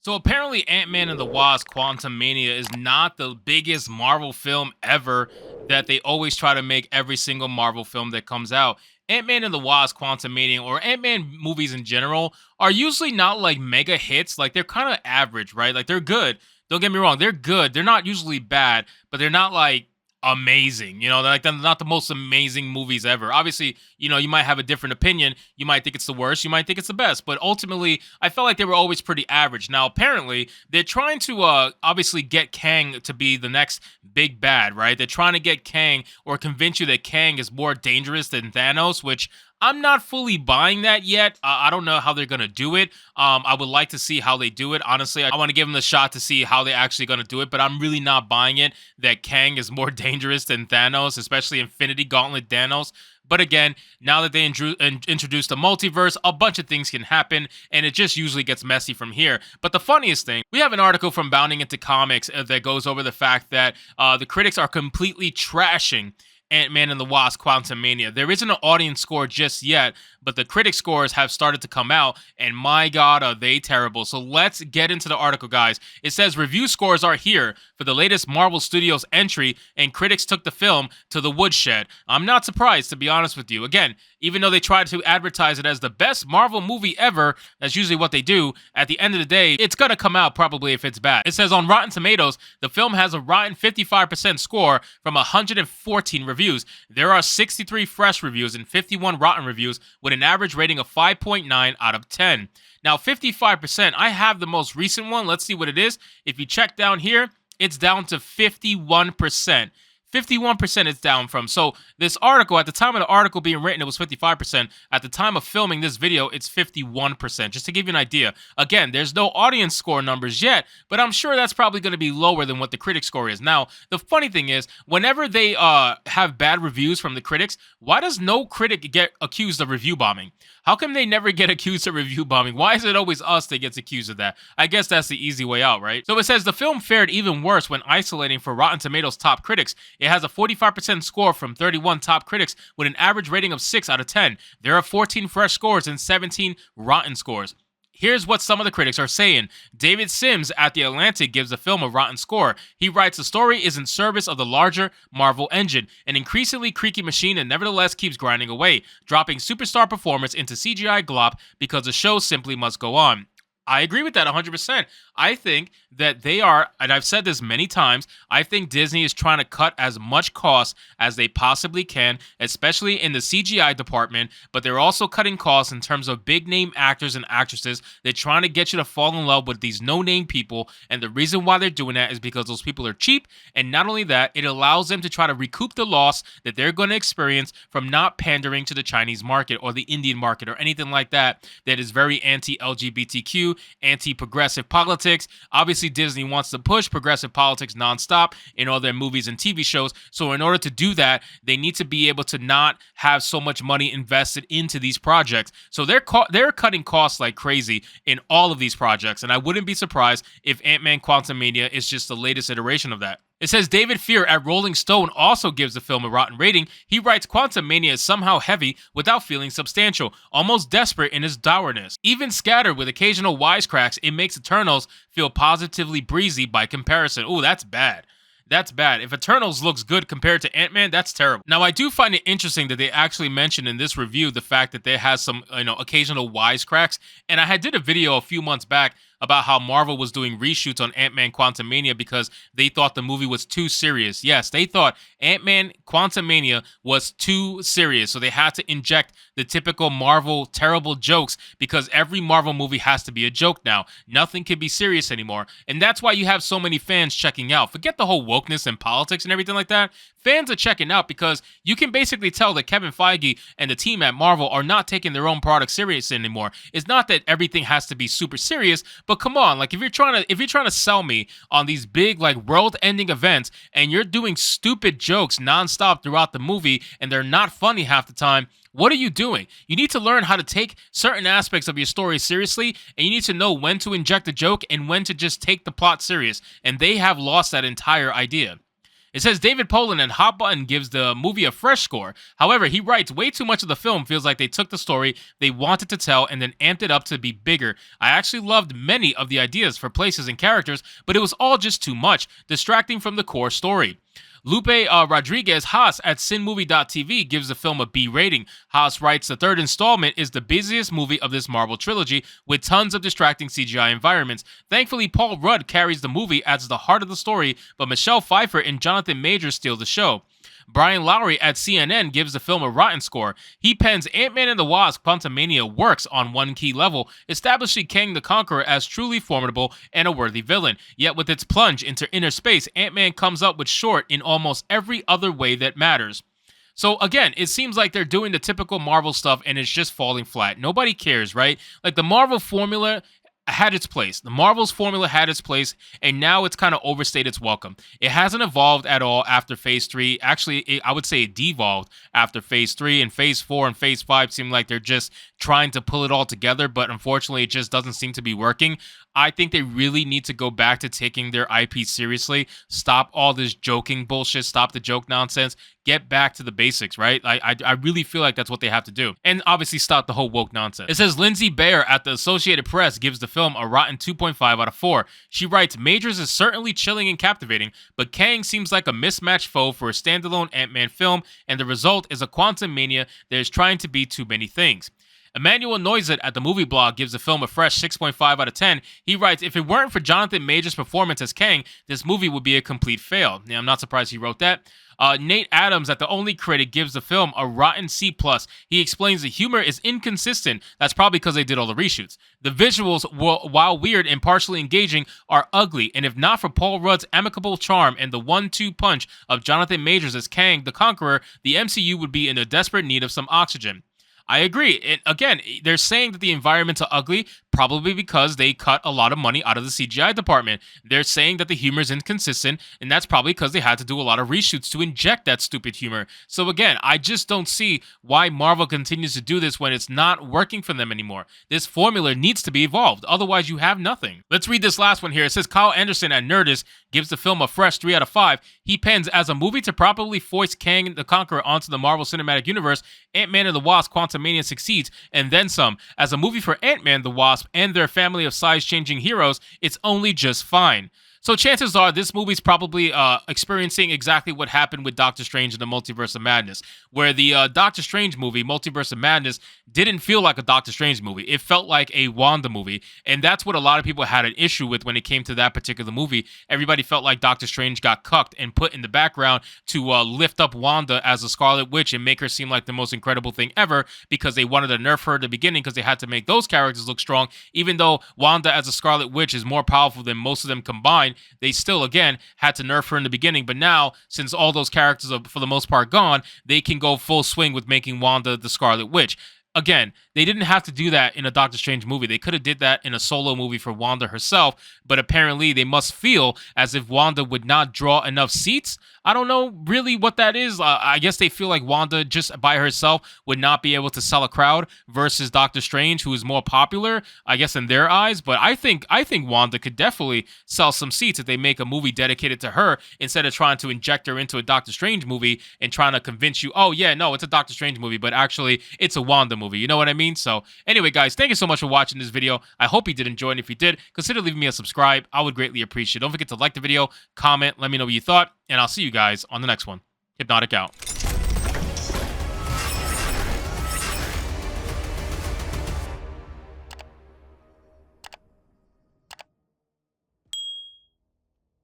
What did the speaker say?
So apparently Ant-Man and the Wasp Quantumania is not the biggest Marvel film ever that they always try to make every single Marvel film that comes out. Ant-Man and the Wasp Quantumania or Ant-Man movies in general are usually not like mega hits. Like they're kind of average, right? Like they're good. Don't get me wrong, they're good. They're not usually bad, but they're not like amazing. They're not the most amazing movies ever. Obviously, you might have a different opinion. You might think it's the worst. You might think it's the best. But ultimately, I felt like they were always pretty average. Now, apparently, they're trying to obviously get Kang to be the next big bad, right? They're trying to get Kang or convince you that Kang is more dangerous than Thanos, which I'm not fully buying that yet. I don't know how they're going to do it. I would like to see how they do it. Honestly, I want to give them the shot to see how they're actually going to do it, but I'm really not buying it that Kang is more dangerous than Thanos, especially Infinity Gauntlet Thanos. But again, now that they introduced the multiverse, a bunch of things can happen, and it just usually gets messy from here. But the funniest thing, we have an article from Bounding Into Comics that goes over the fact that the critics are completely trashing Ant-Man and the Wasp Quantumania. There isn't an audience score just yet, but the critic scores have started to come out, and my God, are they terrible. So let's get into the article, guys. It says, review scores are here for the latest Marvel Studios entry, and critics took the film to the woodshed. I'm not surprised, to be honest with you. Again, even though they tried to advertise it as the best Marvel movie ever, that's usually what they do, at the end of the day, it's gonna come out probably if it's bad. It says on Rotten Tomatoes, the film has a rotten 55% score from 114 reviews. There are 63 fresh reviews and 51 rotten reviews with an average rating of 5.9 out of 10. Now, 55%, I have the most recent one. Let's see what it is. If you check down here, it's down to 51%. 51% it's down from. So this article, at the time of the article being written, it was 55%. At the time of filming this video, it's 51%. Just to give you an idea. Again, there's no audience score numbers yet, but I'm sure that's probably going to be lower than what the critic score is. Now, the funny thing is, whenever they have bad reviews from the critics, why does no critic get accused of review bombing? How come they never get accused of review bombing? Why is it always us that gets accused of that? I guess that's the easy way out, right? So it says the film fared even worse when isolating for Rotten Tomatoes top critics. It has a 45% score from 31 top critics with an average rating of 6 out of 10. There are 14 fresh scores and 17 rotten scores. Here's what some of the critics are saying. David Sims at The Atlantic gives the film a rotten score. He writes, the story is in service of the larger Marvel engine, an increasingly creaky machine that nevertheless keeps grinding away, dropping superstar performance into CGI glop because the show simply must go on. I agree with that 100%. I think that they are, and I've said this many times, I think Disney is trying to cut as much cost as they possibly can, especially in the CGI department, but they're also cutting costs in terms of big name actors and actresses. They're trying to get you to fall in love with these no-name people, and the reason why they're doing that is because those people are cheap, and not only that, it allows them to try to recoup the loss that they're going to experience from not pandering to the Chinese market or the Indian market or anything like that that is very anti-LGBTQ, anti-progressive politics. Obviously, Disney wants to push progressive politics nonstop in all their movies and TV shows. So in order to do that, they need to be able to not have so much money invested into these projects. So they're cutting costs like crazy in all of these projects. And I wouldn't be surprised if Ant-Man Quantumania is just the latest iteration of that. It says David Fear at Rolling Stone also gives the film a rotten rating. He writes, Quantumania is somehow heavy without feeling substantial, almost desperate in its dourness. Even scattered with occasional wisecracks, it makes Eternals feel positively breezy by comparison. Ooh, that's bad. That's bad. If Eternals looks good compared to Ant-Man, that's terrible. Now, I do find it interesting that they actually mentioned in this review the fact that there has some, occasional wisecracks. And I did a video a few months back about how Marvel was doing reshoots on Ant-Man Quantumania because they thought the movie was too serious. Yes, they thought Ant-Man Quantumania was too serious, so they had to inject the typical Marvel terrible jokes because every Marvel movie has to be a joke now. Nothing can be serious anymore, and that's why you have so many fans checking out. Forget the whole wokeness and politics and everything like that. Fans are checking out because you can basically tell that Kevin Feige and the team at Marvel are not taking their own product serious anymore. It's not that everything has to be super serious, but come on, like if you're trying to sell me on these big like world-ending events and you're doing stupid jokes nonstop throughout the movie and they're not funny half the time, what are you doing? You need to learn how to take certain aspects of your story seriously, and you need to know when to inject a joke and when to just take the plot serious. And they have lost that entire idea. It says David Poland and Hot Button gives the movie a fresh score. However, he writes, way too much of the film feels like they took the story they wanted to tell and then amped it up to be bigger. I actually loved many of the ideas for places and characters, but it was all just too much, distracting from the core story. Lupe Rodriguez Haas at cinmovie.tv gives the film a B rating. Haas writes, the third installment is the busiest movie of this Marvel trilogy, with tons of distracting CGI environments. Thankfully, Paul Rudd carries the movie as the heart of the story, but Michelle Pfeiffer and Jonathan Majors steal the show. Brian Lowry at CNN gives the film a rotten score. He pens Ant-Man and the Wasp Quantumania works on one key level, establishing Kang the Conqueror as truly formidable and a worthy villain. Yet with its plunge into inner space, Ant-Man comes up with short in almost every other way that matters. So again, it seems like they're doing the typical Marvel stuff and it's just falling flat. Nobody cares, right? Like the Marvel formula had its place. The Marvel's formula had its place, and now it's kind of overstayed its welcome. It hasn't evolved at all after Phase 3. Actually, I would say it devolved after Phase 3, and Phase 4 and Phase 5 seem like they're just trying to pull it all together, but unfortunately, it just doesn't seem to be working. I think they really need to go back to taking their IP seriously. Stop all this joking bullshit. Stop the joke nonsense. Get back to the basics, right? I really feel like that's what they have to do. And obviously stop the whole woke nonsense. It says Lindsay Baer at the Associated Press gives the film a rotten 2.5 out of 4. She writes, Majors is certainly chilling and captivating, but Kang seems like a mismatched foe for a standalone Ant-Man film, and the result is a Quantumania that is trying to be too many things. Emmanuel Noizet at the Movie Blog gives the film a fresh 6.5 out of 10. He writes, if it weren't for Jonathan Majors' performance as Kang, this movie would be a complete fail. Now, I'm not surprised he wrote that. Nate Adams at The Only Critic gives the film a rotten C+. He explains the humor is inconsistent. That's probably because they did all the reshoots. The visuals, while weird and partially engaging, are ugly, and if not for Paul Rudd's amicable charm and the 1-2 punch of Jonathan Majors as Kang the Conqueror, the MCU would be in a desperate need of some oxygen. I agree. And again, they're saying that the environments are ugly, probably because they cut a lot of money out of the CGI department. They're saying that the humor is inconsistent, and that's probably because they had to do a lot of reshoots to inject that stupid humor. So again, I just don't see why Marvel continues to do this when it's not working for them anymore. This formula needs to be evolved. Otherwise, you have nothing. Let's read this last one here. It says Kyle Anderson at Nerdist gives the film a fresh 3 out of 5. He pens, as a movie to properly foist Kang the Conqueror onto the Marvel Cinematic Universe, Ant-Man and the Wasp Quantumania succeeds, and then some. As a movie for Ant-Man, the Wasp, and their family of size-changing heroes, it's only just fine. So chances are this movie's probably experiencing exactly what happened with Doctor Strange in the Multiverse of Madness, where the Doctor Strange movie, Multiverse of Madness, didn't feel like a Doctor Strange movie. It felt like a Wanda movie, and that's what a lot of people had an issue with when it came to that particular movie. Everybody felt like Doctor Strange got cucked and put in the background to lift up Wanda as a Scarlet Witch and make her seem like the most incredible thing ever, because they wanted to nerf her at the beginning because they had to make those characters look strong. Even though Wanda as a Scarlet Witch is more powerful than most of them combined, they still, again, had to nerf her in the beginning. But now, since all those characters are, for the most part, gone, they can go full swing with making Wanda the Scarlet Witch. Again, they didn't have to do that in a Doctor Strange movie. They could have did that in a solo movie for Wanda herself, but apparently they must feel as if Wanda would not draw enough seats. I don't know really what that is. I guess they feel like Wanda just by herself would not be able to sell a crowd versus Doctor Strange, who is more popular, I guess, in their eyes. But I think Wanda could definitely sell some seats if they make a movie dedicated to her instead of trying to inject her into a Doctor Strange movie and trying to convince you, oh yeah, no, it's a Doctor Strange movie, but actually it's a Wanda movie. You know what I mean? So anyway, guys, thank you so much for watching this video. I hope you did enjoy, and if you did, consider leaving me a subscribe. I would greatly appreciate it. Don't forget to like the video, comment, let me know what you thought, and I'll see you guys on the next one. Hypnotic out.